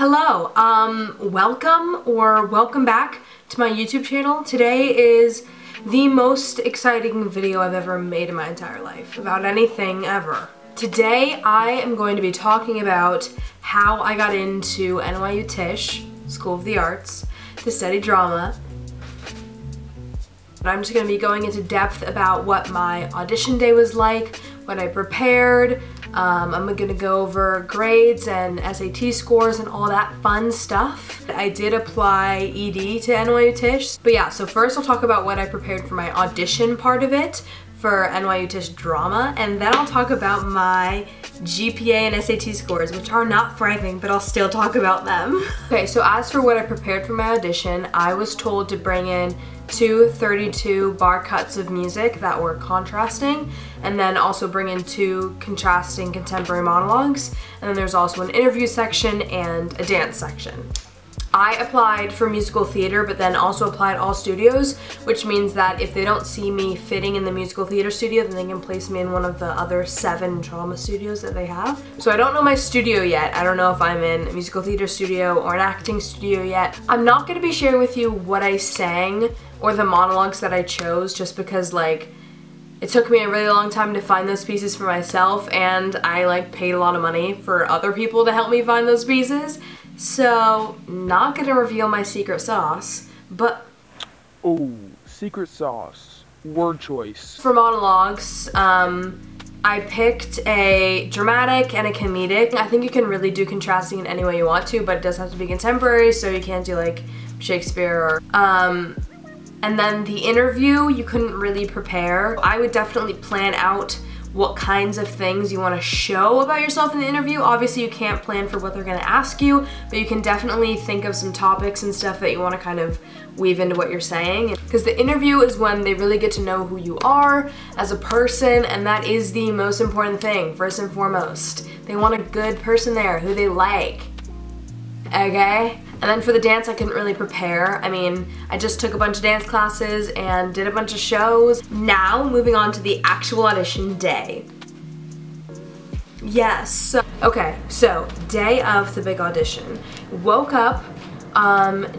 Hello, welcome back to my YouTube channel. Today is the most exciting video I've ever made in my entire life about anything ever. Today I am going to be talking about how I got into Nyu Tisch, School of the Arts, to study drama. I'm just going to be going into depth about what my audition day was like, what I prepared. I'm going to go over grades and SAT scores and all that fun stuff. I did apply ED to Nyu Tisch. But yeah, so first I'll talk about what I prepared for my audition part of it for Nyu Tisch drama, and then I'll talk about my GPA and SAT scores, which are not thriving, but I'll still talk about them. Okay, so as for what I prepared for my audition, I was told to bring in 2 32-bar cuts of music that were contrasting, and then also bring in 2 contrasting contemporary monologues, and then there's also an interview section and a dance section. I applied for musical theater, but then also applied all studios, which means that if they don't see me fitting in the musical theater studio, then they can place me in one of the other 7 drama studios that they have. So I don't know my studio yet. I don't know if I'm in a musical theater studio or an acting studio yet. I'm not going to be sharing with you what I sang or the monologues that I chose, just because like it took me a really long time to find those pieces for myself, and I like paid a lot of money for other people to help me find those pieces. So, not gonna reveal my secret sauce, but... Oh, secret sauce. Word choice. For monologues, I picked a dramatic and a comedic. I think you can really do contrasting in any way you want to, but it does have to be contemporary, so you can't do like Shakespeare or... And then the interview, you couldn't really prepare. I would definitely plan out what kinds of things you want to show about yourself in the interview. Obviously you can't plan for what they're going to ask you, but you can definitely think of some topics and stuff that you want to kind of weave into what you're saying. Because the interview is when they really get to know who you are as a person, and that is the most important thing, first and foremost. They want a good person there, who they like. Okay? And then for the dance, I couldn't really prepare. I mean, I just took a bunch of dance classes and did a bunch of shows. Now, moving on to the actual audition day. Yes. Okay, so day of the big audition. Woke up,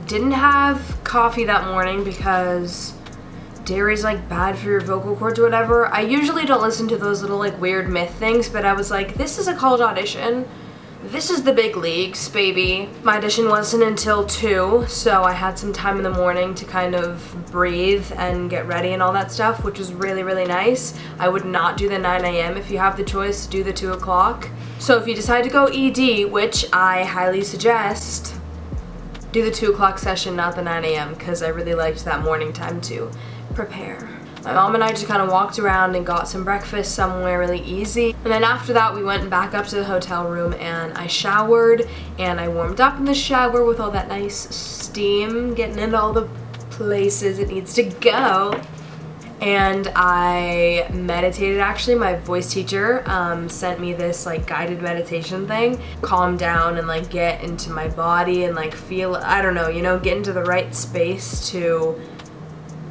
didn't have coffee that morning because dairy's like bad for your vocal cords or whatever. I usually don't listen to those little like weird myth things, but I was like, this is a college audition. This is the big leagues, baby. My audition wasn't until 2, so I had some time in the morning to kind of breathe and get ready and all that stuff, which was really, really nice. I would not do the 9 a.m. If you have the choice, do the 2 o'clock. So if you decide to go ED, which I highly suggest, do the 2 o'clock session, not the 9 a.m., because I really liked that morning time to prepare. My mom and I just kind of walked around and got some breakfast somewhere really easy. And then after that, we went back up to the hotel room and I showered and I warmed up in the shower with all that nice steam, getting into all the places it needs to go. And I meditated. Actually, my voice teacher sent me this like guided meditation thing. Calm down and like get into my body and like feel, I don't know, you know, get into the right space to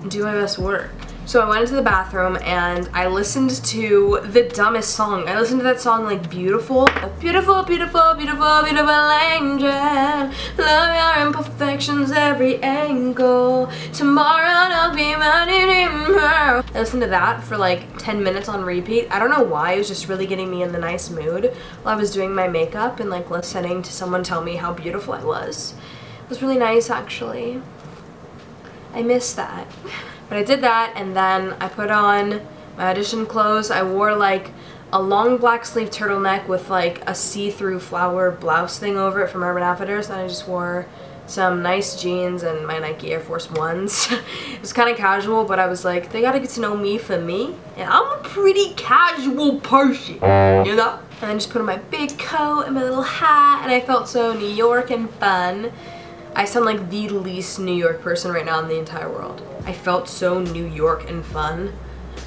do my best work. So I went into the bathroom and I listened to the dumbest song. I listened to that song like Beautiful. Beautiful, beautiful, beautiful, beautiful angel. Love your imperfections every angle. Tomorrow I'll be running in her. I listened to that for like 10 minutes on repeat. I don't know why, it was just really getting me in the nice mood while I was doing my makeup and like listening to someone tell me how beautiful I was. It was really nice actually. I miss that. But I did that, and then I put on my audition clothes. I wore like a long black sleeve turtleneck with like a see-through flower blouse thing over it from Urban Outfitters. Then I just wore some nice jeans and my Nike Air Force Ones. It was kind of casual, but I was like, they gotta get to know me for me. And I'm a pretty casual person, you know? And then just put on my big coat and my little hat, and I felt so New York and fun. I sound like the least New York person right now in the entire world. I felt so New York and fun.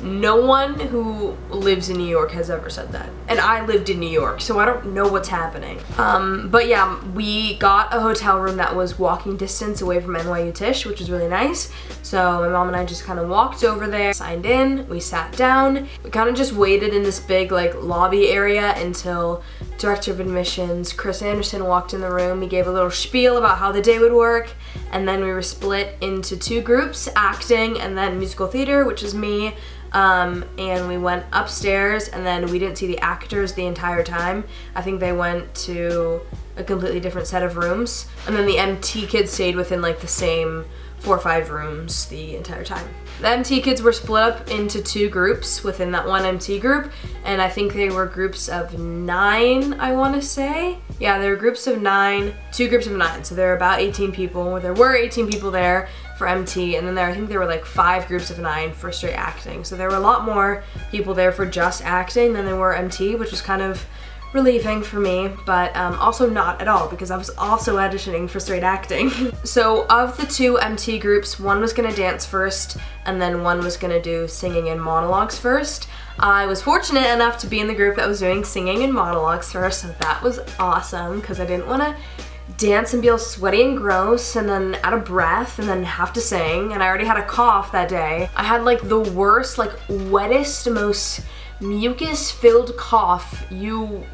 No one who lives in New York has ever said that. And I lived in New York, so I don't know what's happening. But yeah, we got a hotel room that was walking distance away from Nyu Tisch, which was really nice. So my mom and I just kind of walked over there, signed in, we sat down. We kind of just waited in this big like lobby area until director of admissions, Chris Anderson, walked in the room. He gave a little spiel about how the day would work, and then we were split into 2 groups, acting and then musical theater, which is me. And we went upstairs, and then we didn't see the actors the entire time. I think they went to a completely different set of rooms, and then the MT kids stayed within like the same 4 or 5 rooms the entire time. The MT kids were split up into 2 groups within that one MT group, and I think they were groups of 9, I want to say. Yeah, they were groups of 9, 2 groups of 9, so there were about 18 people. There were 18 people there for MT, and then I think there were like 5 groups of 9 for straight acting. So there were a lot more people there for just acting than there were MT, which was kind of relieving for me, but also not at all, because I was also auditioning for straight acting. So of the 2 MT groups, one was gonna dance first, and then one was gonna do singing and monologues first. I was fortunate enough to be in the group that was doing singing and monologues first, so that was awesome, because I didn't want to dance and be all sweaty and gross and then out of breath and then have to sing, and I already had a cough that day. I had like the worst, like wettest, most mucus-filled cough known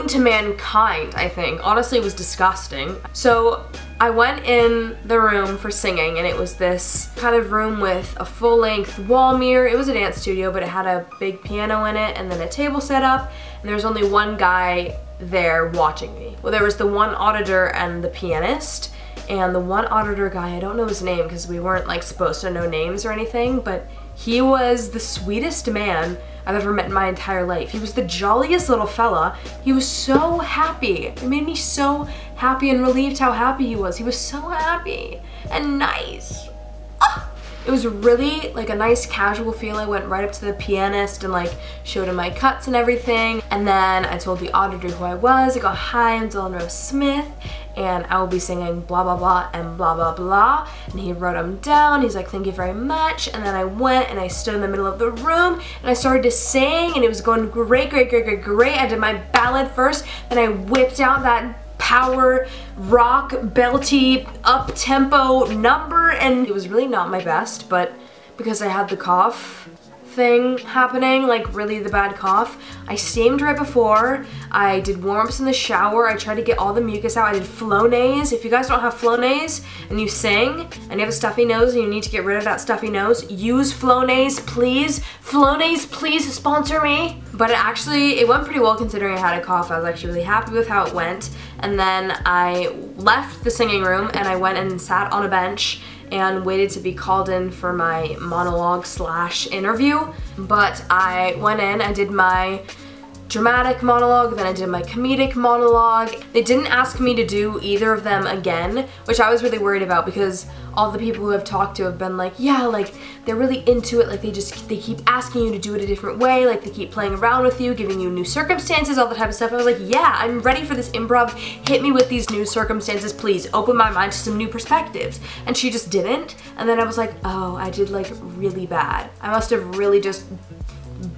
to mankind, I think. Honestly, it was disgusting. So I went in the room for singing, and it was this kind of room with a full-length wall mirror. It was a dance studio, but it had a big piano in it and then a table set up, and there was only one guy there watching me. Well, there was the one auditor and the pianist, and the one auditor guy, I don't know his name because we weren't like supposed to know names or anything, but he was the sweetest man I've ever met in my entire life. He was the jolliest little fella. He was so happy. It made me so happy and relieved how happy he was. He was so happy and nice. Ah! It was really like a nice casual feel. I went right up to the pianist and like showed him my cuts and everything. And then I told the auditor who I was. I go, hi, I'm Dylan Rose Smith, and I will be singing blah blah blah and blah blah blah. And he wrote them down. He's like, thank you very much. And then I went and I stood in the middle of the room and I started to sing, and it was going great, great, great, great, great. I did my ballad first, then I whipped out that power rock belty up-tempo number, and it was really not my best, but because I had the cough thing happening, like really the bad cough, I steamed right before. I did warm-ups in the shower. I tried to get all the mucus out. I did Flonase. If you guys don't have Flonase and you sing and you have a stuffy nose and you need to get rid of that stuffy nose, use Flonase, please. Flonase, please sponsor me. But it went pretty well considering I had a cough. I was actually really happy with how it went. And then I left the singing room and I went and sat on a bench and waited to be called in for my monologue / interview. But I went in, I did my dramatic monologue, then I did my comedic monologue. They didn't ask me to do either of them again, which I was really worried about, because all the people who I've talked to have been like, yeah, like they're really into it, like they keep asking you to do it a different way, like they keep playing around with you, giving you new circumstances, all the type of stuff. I was like, yeah, I'm ready for this improv. Hit me with these new circumstances, please. Open my mind to some new perspectives. And she just didn't. And then I was like, oh, I did like really bad. I must have really just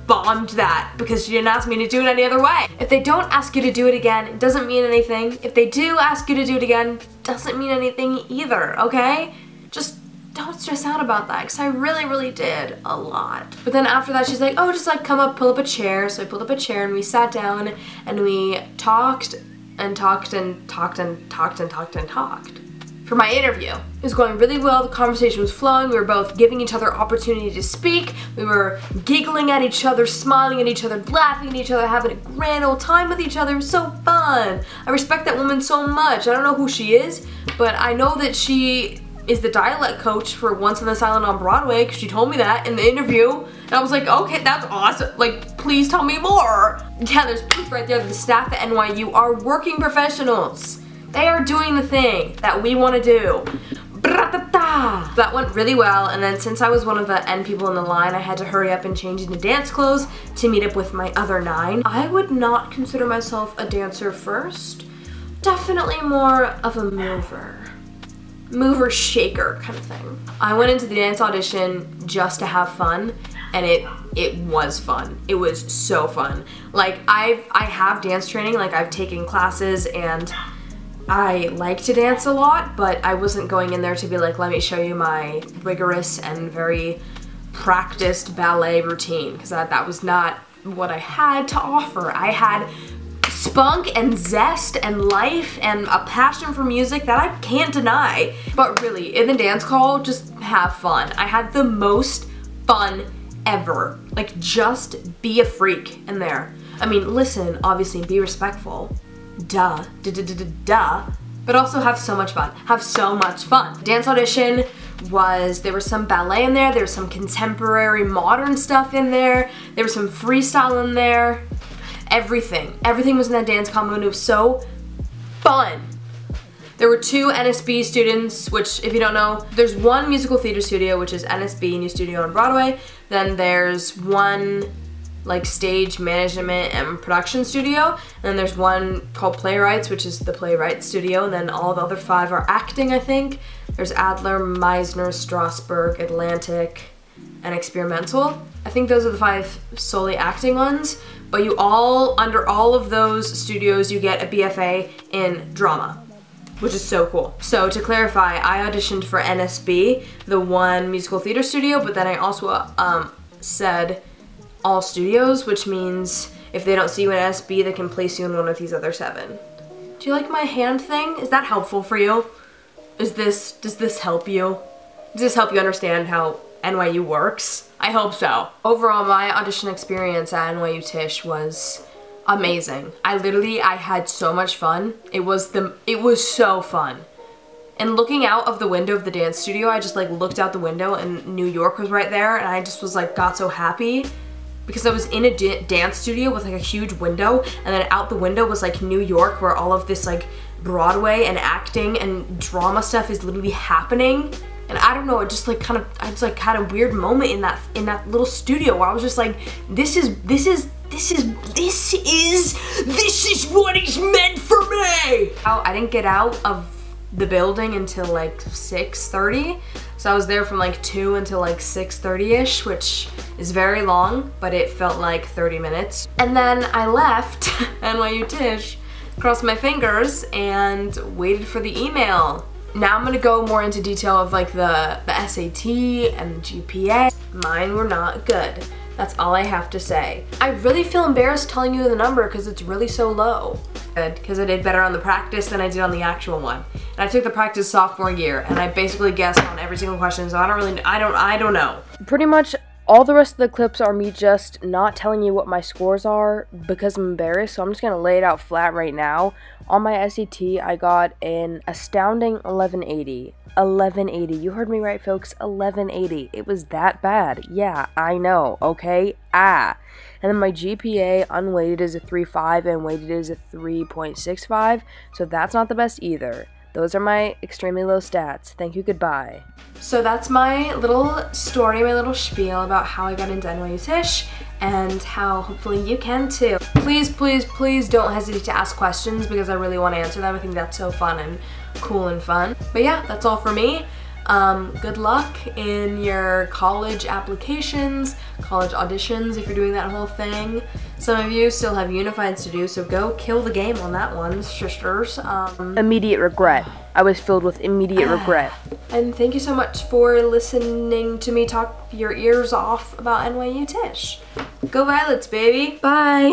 bombed that because she didn't ask me to do it any other way. If they don't ask you to do it again, it doesn't mean anything. If they do ask you to do it again, it doesn't mean anything either, okay? Just don't stress out about that, because I really, really did a lot. But then after that, she's like, oh, just like come up, pull up a chair. So I pulled up a chair and we sat down and we talked and talked and talked and talked and talked and talked for my interview. It was going really well. The conversation was flowing. We were both giving each other opportunity to speak. We were giggling at each other, smiling at each other, laughing at each other, having a grand old time with each other. It was so fun. I respect that woman so much. I don't know who she is, but I know that she is the dialect coach for Once on the Island on Broadway, because she told me that in the interview. And I was like, okay, that's awesome. Like, please tell me more. Yeah, there's proof right there that the staff at NYU are working professionals. They are doing the thing that we want to do. That went really well, and then since I was one of the end people in the line, I had to hurry up and change into dance clothes to meet up with my other 9. I would not consider myself a dancer first. Definitely more of a mover shaker kind of thing. I went into the dance audition just to have fun, and it was fun. It was so fun. Like I have dance training, like I've taken classes and I like to dance a lot, but I wasn't going in there to be like, let me show you my rigorous and very practiced ballet routine, because that was not what I had to offer. I had spunk and zest and life and a passion for music that I can't deny. But really, in the dance call, just have fun. I had the most fun ever. Like, just be a freak in there. I mean, listen, obviously, be respectful. Duh. Duh. But also have so much fun. Have so much fun. Dance audition there was some ballet in there was some contemporary modern stuff in there was some freestyle in there. Everything was in that dance combo, and it was so fun. There were 2 NSB students, which, if you don't know, there's one musical theater studio, which is NSB, New Studio on Broadway. Then there's one like stage management and production studio. And then there's one called Playwrights, which is the Playwright studio. And then all the other 5 are acting, I think. There's Adler, Meisner, Strasberg, Atlantic, and Experimental. I think those are the 5 solely acting ones. But under all of those studios, you get a BFA in drama, which is so cool. So to clarify, I auditioned for NSB, the one musical theater studio, but then I also said all studios, which means if they don't see you in NSB, they can place you in one of these other 7. Do you like my hand thing? Is that helpful for you? Does this help you? Does this help you understand how NYU works? I hope so. Overall, my audition experience at NYU Tisch was amazing. I had so much fun. It was so fun. And looking out of the window of the dance studio, I just like looked out the window and New York was right there, and I just was like, got so happy because I was in a dance studio with like a huge window, and then out the window was like New York, where all of this like Broadway and acting and drama stuff is literally happening. And I don't know, I just like had a weird moment in that little studio where I was just like, this is what is meant for me. I didn't get out of the building until like 6:30, so I was there from like 2 until like 6:30ish, which is very long, but it felt like 30 minutes. And then I left NYU Tisch, crossed my fingers, and waited for the email. Now I'm gonna go more into detail of like the SAT and the GPA. Mine were not good. That's all I have to say. I really feel embarrassed telling you the number because it's really so low. Good, because I did better on the practice than I did on the actual one. And I took the practice sophomore year, and I basically guessed on every single question, so I don't know. Pretty much all the rest of the clips are me just not telling you what my scores are because I'm embarrassed, so I'm just gonna lay it out flat right now. On my SAT, I got an astounding 1180. 1180. You heard me right, folks. 1180. It was that bad. Yeah, I know. Okay? And then my GPA unweighted is a 3.5 and weighted is a 3.65. So that's not the best either. Those are my extremely low stats. Thank you, goodbye. So that's my little story, my little spiel about how I got into NYU Tisch and how hopefully you can too. Please, please, please don't hesitate to ask questions because I really want to answer them. I think that's so fun and cool and fun. But yeah, that's all for me. Good luck in your college applications, college auditions if you're doing that whole thing. Some of you still have unifieds to do, so go kill the game on that one, sisters. Immediate regret. I was filled with immediate regret. And thank you so much for listening to me talk your ears off about NYU Tisch. Go Violets, baby. Bye.